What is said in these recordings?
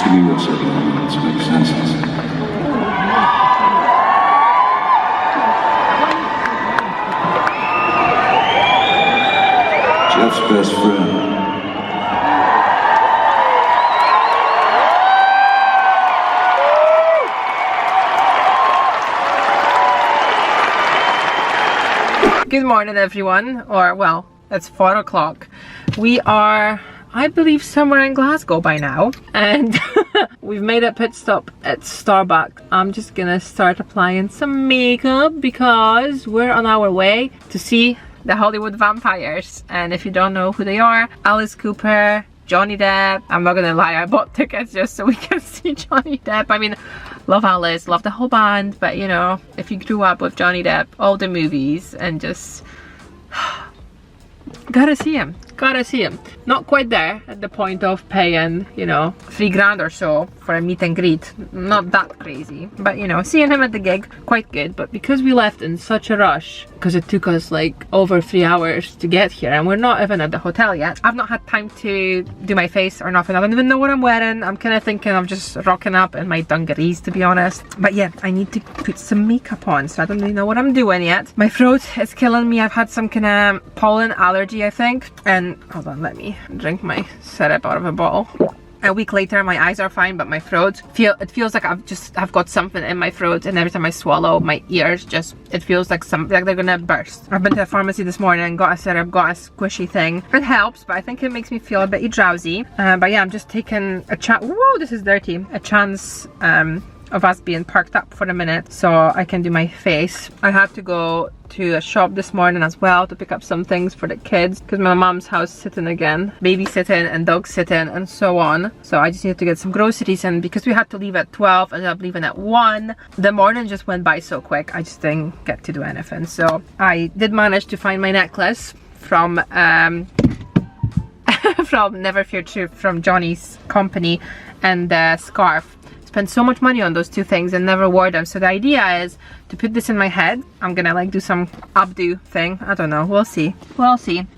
give me your second one to make sense. Jeff's best friend. Good morning, everyone. Or, well, it's 4 o'clock. We are, I believe, somewhere in Glasgow by now. And we've made a pit stop at Starbucks. I'm just gonna start applying some makeup because we're on our way to see the Hollywood vampires. And if you don't know who they are, Alice Cooper, Johnny Depp. I'm not gonna lie, I bought tickets just so we can see Johnny Depp. I mean, love Alice, love the whole band, but you know, if you grew up with Johnny Depp, all the movies, and just gotta see him. Not quite there at the point of paying, you know, $3,000 or so for a meet and greet. Not that crazy, but you know, seeing him at the gig, quite good. But because we left in such a rush, because it took us like over 3 hours to get here, and we're not even at the hotel yet, I've not had time to do my face or nothing. I don't even know what I'm wearing. I'm kind of thinking of just rocking up in my dungarees, to be honest. But yeah, I need to put some makeup on, so I don't really know what I'm doing yet. My throat is killing me. I've had some kind of pollen allergy, I think. And hold on, let me drink my syrup out of a bottle. A week later, my eyes are fine, but my throat feels like I've got something in my throat, and every time I swallow, my ears it feels like they're gonna burst. I've been to the pharmacy this morning and got a syrup, got a squishy thing. It helps, but I think it makes me feel a bit drowsy. But yeah, I'm just taking a chance. Whoa, this is dirty. A chance of us being parked up for a minute so I can do my face. I had to go to a shop this morning as well to pick up some things for the kids because my mom's house sitting again, babysitting and dog sitting and so on. So I just needed to get some groceries, and because we had to leave at 12, I ended up leaving at 1. The morning just went by so quick, I just didn't get to do anything. So I did manage to find my necklace from from Never Fear Truth, from Johnny's company, and the scarf. Spent so much money on those two things and never wore them. So the idea is to put this in my head. I'm gonna like do some updo thing. I don't know, we'll see.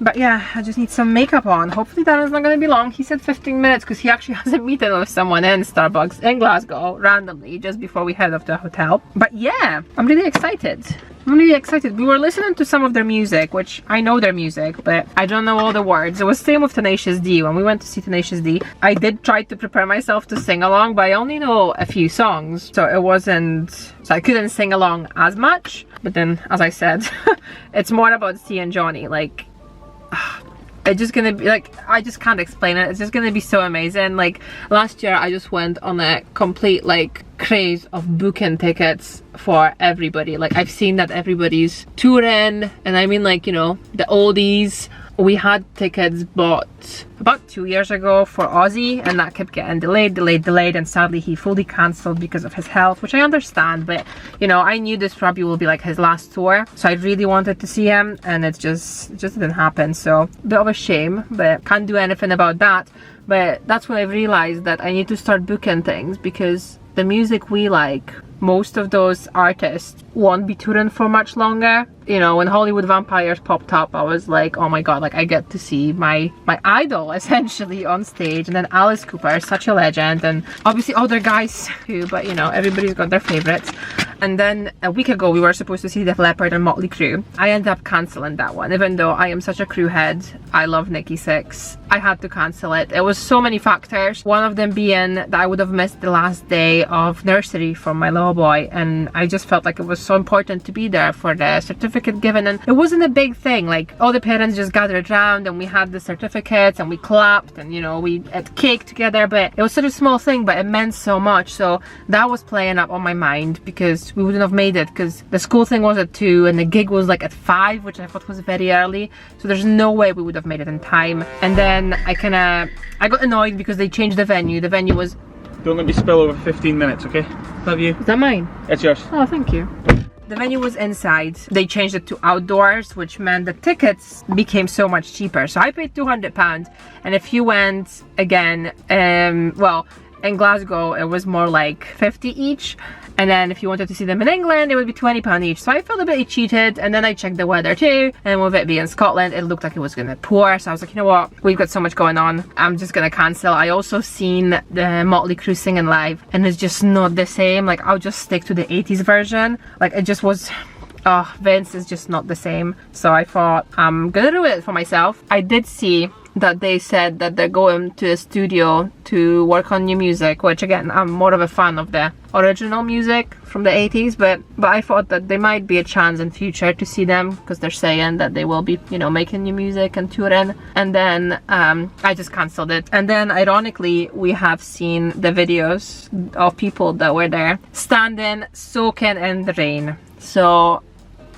But yeah, I just need some makeup on. Hopefully that is not gonna be long. He said 15 minutes because he actually has a meeting with someone in Starbucks in Glasgow randomly just before we head off to the hotel. But yeah, I'm really excited. We were listening to some of their music, which I know their music, but I don't know all the words. It was same with Tenacious D. When we went to see Tenacious D, I did try to prepare myself to sing along, but I only know a few songs, so I couldn't sing along as much. But then, as I said, it's more about seeing Johnny. Like, it's just gonna be like, I just can't explain it. It's just gonna be so amazing. Like last year, I just went on a complete like craze of booking tickets for everybody. Like I've seen that everybody's touring, and I mean, like, you know, the oldies. We had tickets bought about 2 years ago for Ozzy, and that kept getting delayed, and sadly he fully cancelled because of his health, which I understand, but you know, I knew this probably will be like his last tour, so I really wanted to see him, and it just didn't happen. So a bit of a shame, but can't do anything about that. But that's when I realized that I need to start booking things, because the music we like, most of those artists won't be touring for much longer. You know, when Hollywood Vampires popped up, I was like, oh my god, like I get to see my idol essentially on stage. And then Alice Cooper is such a legend, and obviously other guys too, but you know, everybody's got their favorites. And then a week ago we were supposed to see Def Leppard and Motley Crue. I ended up cancelling that one, even though I am such a Crue head. I love Nikki Sixx. I had to cancel it. It was so many factors, one of them being that I would have missed the last day of nursery for my little boy, and I just felt like it was so important to be there for the certificate given. And it wasn't a big thing, like all the parents just gathered around and we had the certificates and we clapped and, you know, we ate cake together, but it was such a small thing, but it meant so much. So that was playing up on my mind, because we wouldn't have made it, because the school thing was at 2 and the gig was like at 5, which I thought was very early, so there's no way we would have made it in time. And then I got annoyed because they changed the venue. The venue was... Don't let me spill over 15 minutes, okay? Love you. Is that mine? It's yours. Oh, thank you. The venue was inside. They changed it to outdoors, which meant the tickets became so much cheaper. So I paid £200, and if you went again, well, In Glasgow, it was more like 50 each. And then if you wanted to see them in England, it would be £20 each. So I felt a bit cheated. And then I checked the weather too. And with it being Scotland, it looked like it was gonna pour. So I was like, you know what? We've got so much going on. I'm just gonna cancel. I also seen the Motley Crue singing live, and it's just not the same. Like, I'll just stick to the 80s version. Like, it just was... Oh, Vince is just not the same. So I thought I'm gonna do it for myself. I did see that they said that they're going to a studio to work on new music, which again, I'm more of a fan of the original music from the 80s, but I thought that there might be a chance in future to see them, because they're saying that they will be, you know, making new music and touring. And then I just cancelled it. And then ironically, we have seen the videos of people that were there standing soaking in the rain. So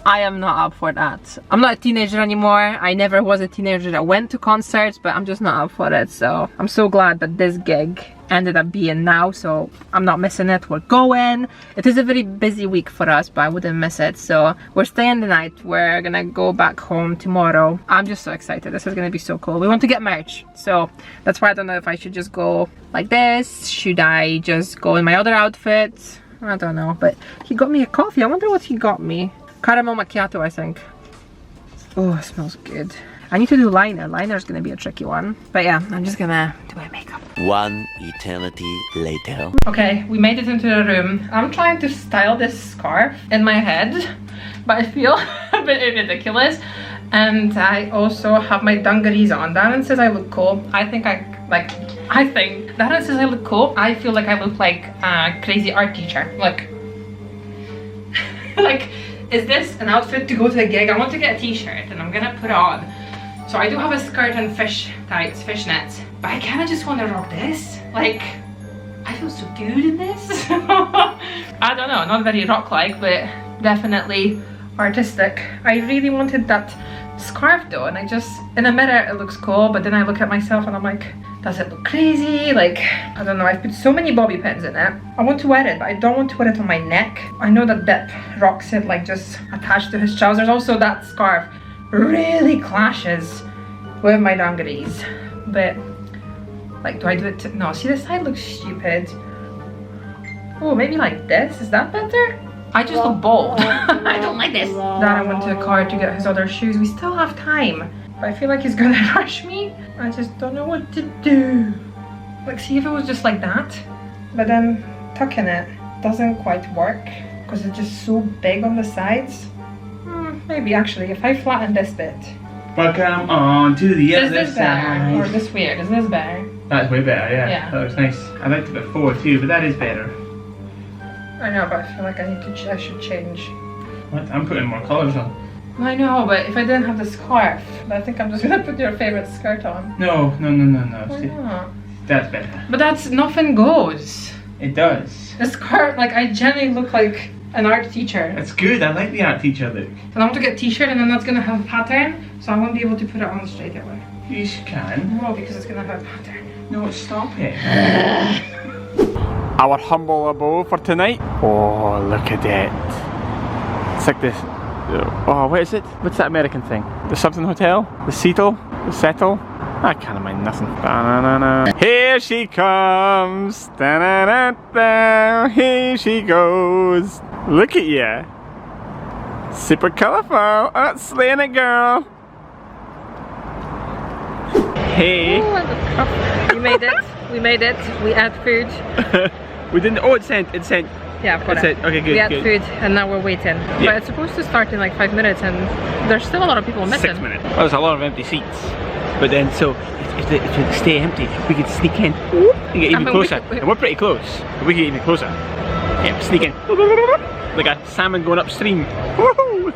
I am not up for that. I'm not a teenager anymore. I never was a teenager that went to concerts, but I'm just not up for it. So I'm so glad that this gig ended up being now, so I'm not missing it. We're going. It is a very busy week for us, but I wouldn't miss it. So we're staying the night. We're gonna go back home tomorrow. I'm just so excited. This is gonna be so cool. We want to get merch, so that's why I don't know if I should just go like this. Should I just go in my other outfit? I don't know, but he got me a coffee. I wonder what he got me. Caramel macchiato, I think. Oh, it smells good. I need to do liner. Liner's gonna be a tricky one. But yeah, I'm just gonna do my makeup. One eternity later. Okay, we made it into the room. I'm trying to style this scarf in my head, but I feel a bit ridiculous. And I also have my dungarees on. Darren says I look cool. I think Darren says I look cool. I feel like I look like a crazy art teacher. Like, is this an outfit to go to a gig? I want to get a t-shirt and I'm gonna put it on. So I do have a skirt and fishnets, but I kind of just want to rock this. Like, I feel so good in this. I don't know, not very rock-like, but definitely artistic. I really wanted that scarf though, and I just, in the mirror it looks cool, but then I look at myself and I'm like, does it look crazy? Like, I don't know, I've put so many bobby pins in it. I want to wear it, but I don't want to wear it on my neck. I know that Depp rocks it like just attached to his trousers. Also, that scarf really clashes with my dungarees. But, like, do I do it no, see, this side looks stupid. Oh, maybe like this, is that better? I just look bold. I don't like this. Then I went to the car to get his other shoes. We still have time. But I feel like he's gonna rush me. I just don't know what to do. Like, see if it was just like that. But then tucking it doesn't quite work because it's just so big on the sides. Maybe actually, if I flatten this bit. Welcome on to the Is other this better? side. Or is this weird? Is this better? That's way better, yeah. Yeah. That looks nice. I liked it before too, but that is better. I know, but I feel like I should change. What? I'm putting more colours on. I know, but if I didn't have the scarf, I think I'm just gonna put your favorite skirt on. No. Why See, not? that's better. But that's, nothing goes. It does. The skirt, like, I generally look like an art teacher. It's good. I like the art teacher look. And I want to get a t-shirt and then that's gonna have a pattern, so I won't be able to put it on straight away. You can. No, because it's gonna have a pattern. No, stop it. Our humble abode for tonight. Oh, look at it. It's like this. Oh, what is it? What's that American thing? The something hotel? The Seattle? The Settle? I can't mind nothing. Da-na-na-na. Here she comes. Da-na-na-na. Here she goes. Look at you. Super colourful. Oh, slaying it, girl. Hey. We made it. We made it. We had food. We didn't. Oh, it's sent. It's sent. Yeah, I've got That's it. Okay, good. We had good. food and now we're waiting. Yeah. But it's supposed to start in like 5 minutes and there's still a lot of people missing. 6 minutes. Well, there's a lot of empty seats. But then, so if they stay empty, we could sneak in and get even closer. And we're pretty close. We get even closer. Yeah, sneak in. Like a salmon going upstream. Woohoo!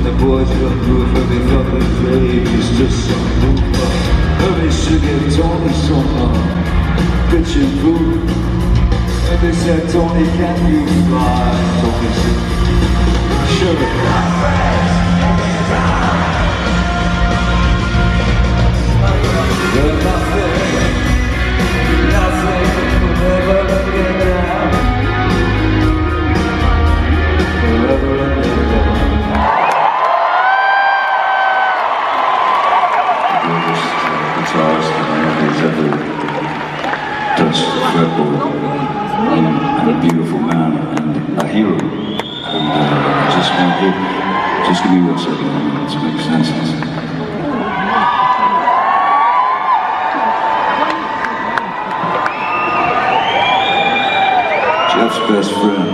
The boys got proof of the fucking grave. It's just some movement. Every sugar Tony somehow. Bitch and food. And they said, Tony, can you fly? Tony said, sure. But nothing will ever get down. Forever and ever. The greatest guitarist that has ever touched the fretboard. And a beautiful man and a hero. And just give me 1 second to make sense. Jeff's best friend.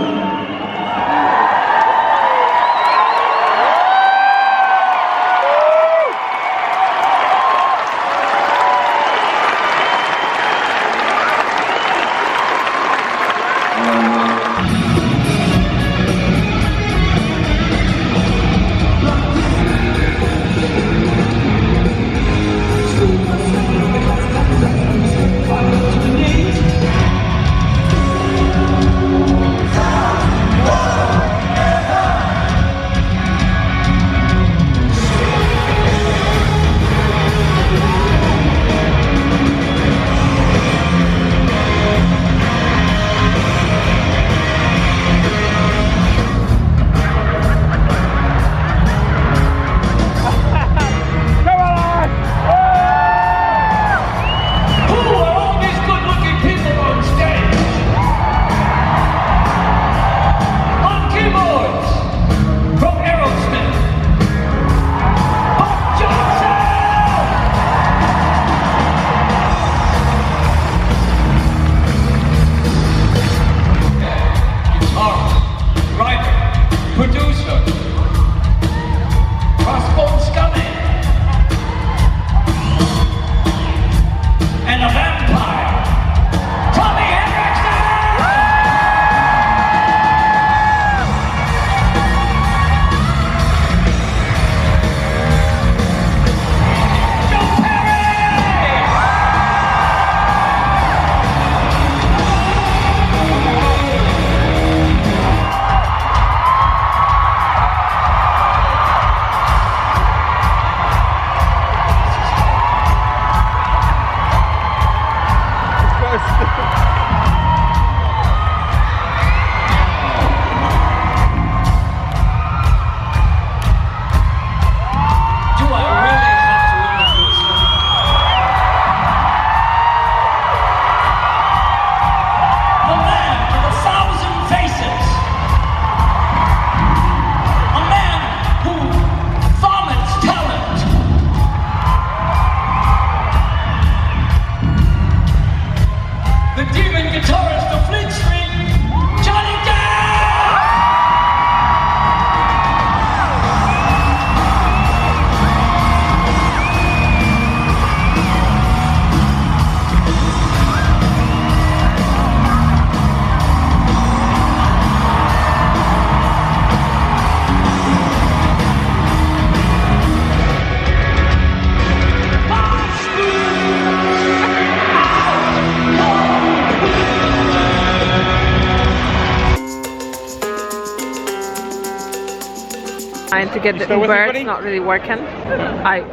Trying to get the Uber, it's not really working.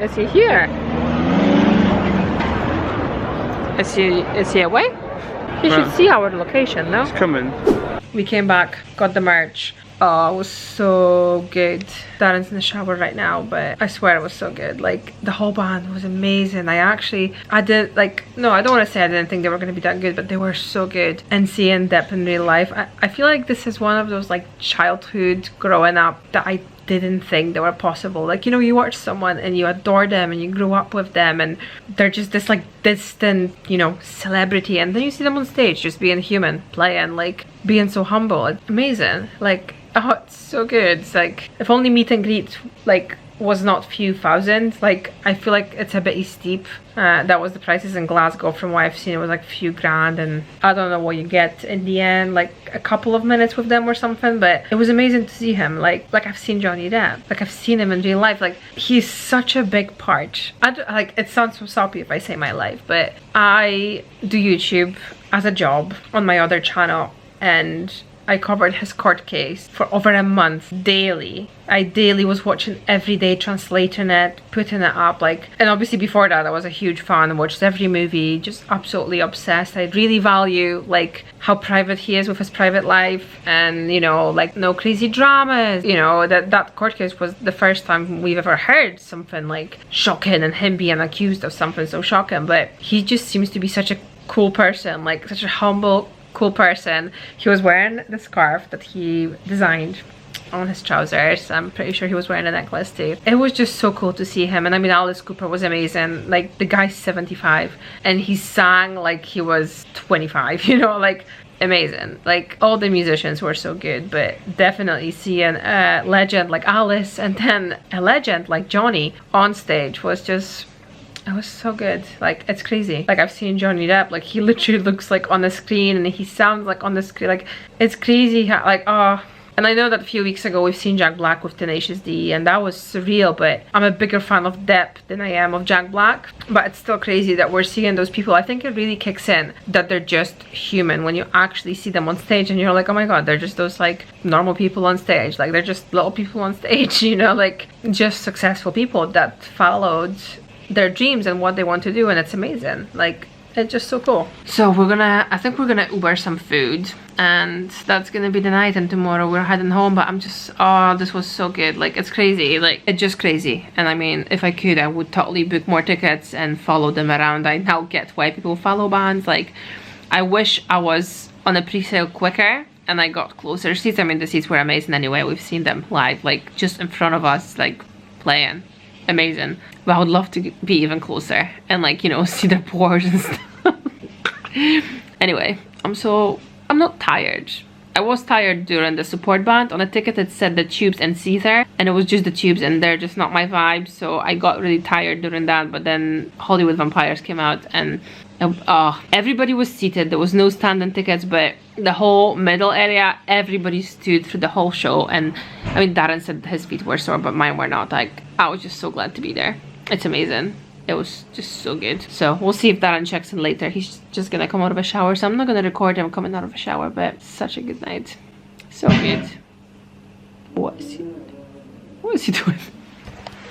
Is he here? Is he away? He should see our location, no? He's coming. We came back, got the merch. Oh, it was so good. Darren's in the shower right now, but I swear it was so good. Like, the whole band was amazing. I don't want to say I didn't think they were going to be that good, but they were so good. And seeing Depp in real life, I feel like this is one of those like childhood growing up that I didn't think they were possible. Like, you know, you watch someone and you adore them and you grew up with them and they're just this like distant, you know, celebrity, and then you see them on stage just being human, playing, like being so humble. It's amazing. Like, oh, it's so good. It's like, if only meet and greets like was not few thousand. Like, I feel like it's a bit steep. That was the prices in Glasgow. From what I've seen, it was like a few grand, and I don't know what you get in the end, like a couple of minutes with them or something. But it was amazing to see him. Like I've seen Johnny Depp, like I've seen him in real life. Like, he's such a big part. Like, it sounds so soppy if I say my life, but I do YouTube as a job on my other channel, and I covered his court case for over a month daily. I daily was watching every day, translating it, putting it up, like, and obviously before that I was a huge fan, watched every movie, just absolutely obsessed. I really value like how private he is with his private life, and you know, like no crazy dramas. You know, that court case was the first time we've ever heard something like shocking, and him being accused of something so shocking. But he just seems to be such a cool person, like such a humble, cool person. He was wearing the scarf that he designed on his trousers. I'm pretty sure he was wearing a necklace too. It was just so cool to see him. And I mean, Alice Cooper was amazing. Like, the guy's 75 and he sang like he was 25, you know, like amazing. Like, all the musicians were so good, but definitely seeing a legend like Alice and then a legend like Johnny on stage was just, it was so good. Like, it's crazy. Like, I've seen Johnny Depp, like he literally looks like on the screen and he sounds like on the screen. Like, it's crazy how, like, oh. And I know that a few weeks ago we've seen Jack Black with Tenacious D, and that was surreal, but I'm a bigger fan of Depp than I am of Jack Black. But it's still crazy that we're seeing those people. I think it really kicks in that they're just human when you actually see them on stage, and you're like, oh my god, they're just those like normal people on stage. Like, they're just little people on stage, you know, like just successful people that followed their dreams and what they want to do, and it's amazing. Like, it's just so cool. So I think we're gonna Uber some food, and that's gonna be the night, and tomorrow we're heading home. But I'm just, oh, this was so good. Like, it's crazy. Like, it's just crazy. And I mean, if I could, I would totally book more tickets and follow them around. I now get why people follow bands. Like, I wish I was on a pre-sale quicker and I got closer seats. I mean, the seats were amazing anyway. We've seen them live, like just in front of us, like playing. Amazing. But I would love to be even closer and, like, you know, see their pores and stuff. Anyway, I'm not tired. I was tired during the support band. On a ticket it said the Tubes and Caesar, and it was just the Tubes, and they're just not my vibe, so I got really tired during that. But then Hollywood Vampires came out, and everybody was seated. There was no standing tickets, but the whole middle area, everybody stood through the whole show. And I mean, Darren said his feet were sore, but mine were not. Like, I was just so glad to be there. It's amazing. It was just so good. So we'll see if Darren checks in later. He's just gonna come out of a shower, so I'm not gonna record him coming out of a shower, but such a good night. So good. What is he doing?